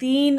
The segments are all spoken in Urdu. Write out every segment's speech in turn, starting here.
3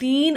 3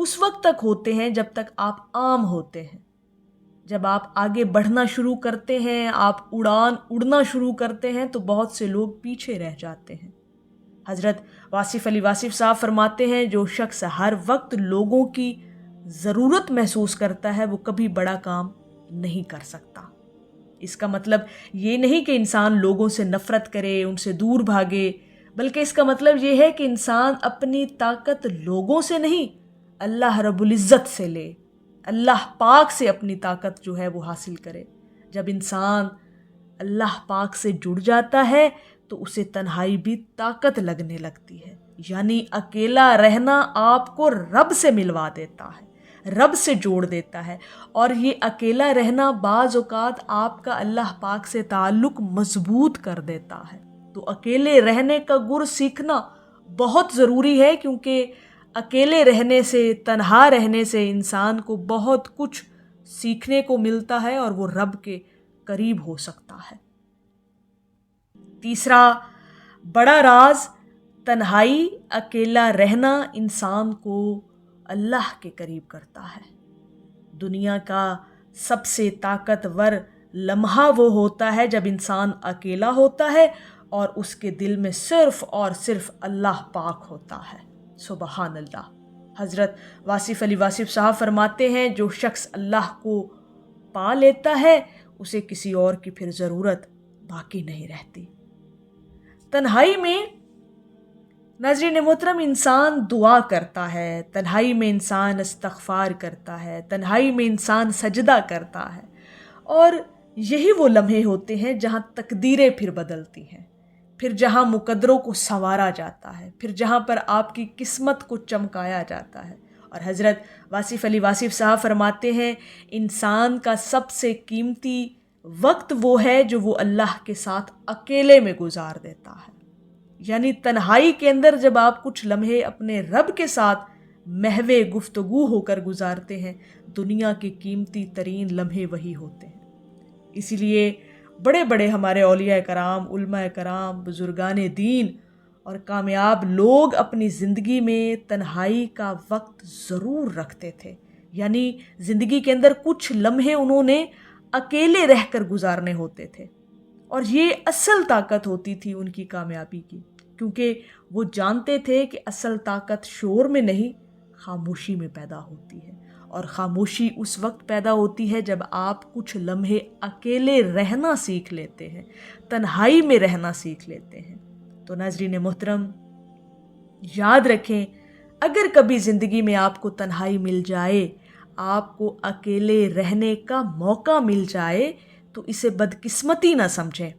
اس وقت تک ہوتے ہیں جب تک آپ عام ہوتے ہیں۔ جب آپ آگے بڑھنا شروع کرتے ہیں، آپ اڑنا شروع کرتے ہیں، تو بہت سے لوگ پیچھے رہ جاتے ہیں۔ حضرت واصف علی واصف صاحب فرماتے ہیں، جو شخص ہر وقت لوگوں کی ضرورت محسوس کرتا ہے وہ کبھی بڑا کام نہیں کر سکتا۔ اس کا مطلب یہ نہیں کہ انسان لوگوں سے نفرت کرے، ان سے دور بھاگے، بلکہ اس کا مطلب یہ ہے کہ انسان اپنی طاقت لوگوں سے نہیں، اللہ رب العزت سے لے، اللہ پاک سے اپنی طاقت جو ہے وہ حاصل کرے۔ جب انسان اللہ پاک سے جڑ جاتا ہے تو اسے تنہائی بھی طاقت لگنے لگتی ہے، یعنی اکیلا رہنا آپ کو رب سے ملوا دیتا ہے، رب سے جوڑ دیتا ہے، اور یہ اکیلا رہنا بعض اوقات آپ کا اللہ پاک سے تعلق مضبوط کر دیتا ہے۔ تو اکیلے رہنے کا گر سیکھنا بہت ضروری ہے، کیونکہ اکیلے رہنے سے، تنہا رہنے سے انسان کو بہت کچھ سیکھنے کو ملتا ہے اور وہ رب کے قریب ہو سکتا ہے۔ تیسرا بڑا راز، تنہائی، اکیلا رہنا انسان کو اللہ کے قریب کرتا ہے۔ دنیا کا سب سے طاقتور لمحہ وہ ہوتا ہے جب انسان اکیلا ہوتا ہے اور اس کے دل میں صرف اور صرف اللہ پاک ہوتا ہے۔ سبحان اللہ۔ حضرت واصف علی واصف صاحب فرماتے ہیں، جو شخص اللہ کو پا لیتا ہے اسے کسی اور کی پھر ضرورت باقی نہیں رہتی۔ تنہائی میں ناظرین محترم انسان دعا کرتا ہے، تنہائی میں انسان استغفار کرتا ہے، تنہائی میں انسان سجدہ کرتا ہے، اور یہی وہ لمحے ہوتے ہیں جہاں تقدیریں پھر بدلتی ہیں، پھر جہاں مقدروں کو سنوارا جاتا ہے، پھر جہاں پر آپ کی قسمت کو چمکایا جاتا ہے۔ اور حضرت واصف علی واصف صاحب فرماتے ہیں، انسان کا سب سے قیمتی وقت وہ ہے جو وہ اللہ کے ساتھ اکیلے میں گزار دیتا ہے، یعنی تنہائی کے اندر جب آپ کچھ لمحے اپنے رب کے ساتھ محو گفتگو ہو کر گزارتے ہیں، دنیا کے قیمتی ترین لمحے وہی ہوتے ہیں۔ اسی لیے بڑے بڑے ہمارے اولیاء کرام، علماء کرام، بزرگان دین اور کامیاب لوگ اپنی زندگی میں تنہائی کا وقت ضرور رکھتے تھے، یعنی زندگی کے اندر کچھ لمحے انہوں نے اکیلے رہ کر گزارنے ہوتے تھے، اور یہ اصل طاقت ہوتی تھی ان کی کامیابی کی، کیونکہ وہ جانتے تھے کہ اصل طاقت شور میں نہیں، خاموشی میں پیدا ہوتی ہے، اور خاموشی اس وقت پیدا ہوتی ہے جب آپ کچھ لمحے اکیلے رہنا سیکھ لیتے ہیں، تنہائی میں رہنا سیکھ لیتے ہیں۔ تو ناظرین محترم یاد رکھیں، اگر کبھی زندگی میں آپ کو تنہائی مل جائے، آپ کو اکیلے رہنے کا موقع مل جائے، تو اسے بدقسمتی نہ سمجھیں۔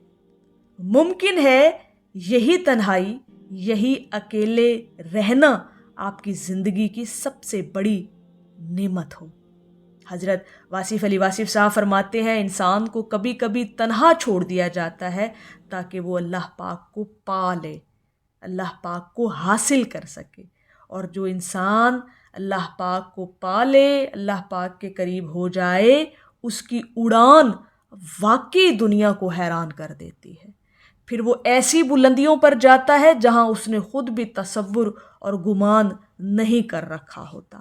ممکن ہے یہی تنہائی، یہی اکیلے رہنا آپ کی زندگی کی سب سے بڑی نعمت ہو۔ حضرت واصف علی واصف صاحب فرماتے ہیں، انسان کو کبھی کبھی تنہا چھوڑ دیا جاتا ہے تاکہ وہ اللہ پاک کو پا لے، اللہ پاک کو حاصل کر سکے، اور جو انسان اللہ پاک کو پا لے، اللہ پاک کے قریب ہو جائے، اس کی اڑان واقعی دنیا کو حیران کر دیتی ہے۔ پھر وہ ایسی بلندیوں پر جاتا ہے جہاں اس نے خود بھی تصور اور گمان نہیں کر رکھا ہوتا۔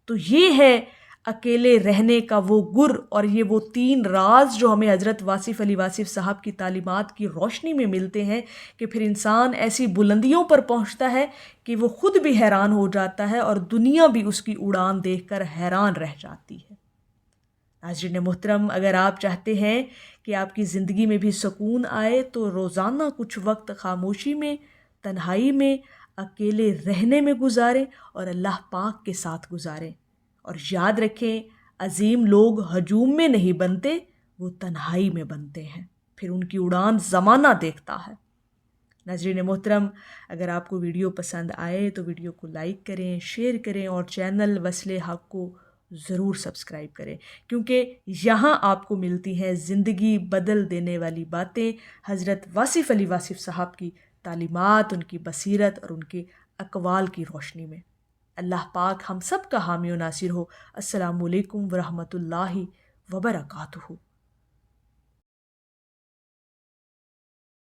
تو یہ ہے اکیلے رہنے کا وہ گر، اور یہ وہ 3 راز جو ہمیں حضرت واصف علی واصف صاحب کی تعلیمات کی روشنی میں ملتے ہیں، کہ پھر انسان ایسی بلندیوں پر پہنچتا ہے کہ وہ خود بھی حیران ہو جاتا ہے اور دنیا بھی اس کی اڑان دیکھ کر حیران رہ جاتی ہے۔ ناظرین محترم، اگر آپ چاہتے ہیں کہ آپ کی زندگی میں بھی سکون آئے تو روزانہ کچھ وقت خاموشی میں، تنہائی میں، اکیلے رہنے میں گزاریں اور اللہ پاک کے ساتھ گزاریں، اور یاد رکھیں عظیم لوگ ہجوم میں نہیں بنتے، وہ تنہائی میں بنتے ہیں، پھر ان کی اڑان زمانہ دیکھتا ہے۔ ناظرین محترم، اگر آپ کو ویڈیو پسند آئے تو ویڈیو کو لائک کریں، شیئر کریں، اور چینل وصل حق کو ضرور سبسکرائب کریں، کیونکہ یہاں آپ کو ملتی ہیں زندگی بدل دینے والی باتیں، حضرت واصف علی واصف صاحب کی تعلیمات، ان کی بصیرت اور ان کے اقوال کی روشنی میں۔ اللہ پاک ہم سب کا حامی و ناصر ہو۔ السلام علیکم ورحمۃ اللہ وبرکاتہ۔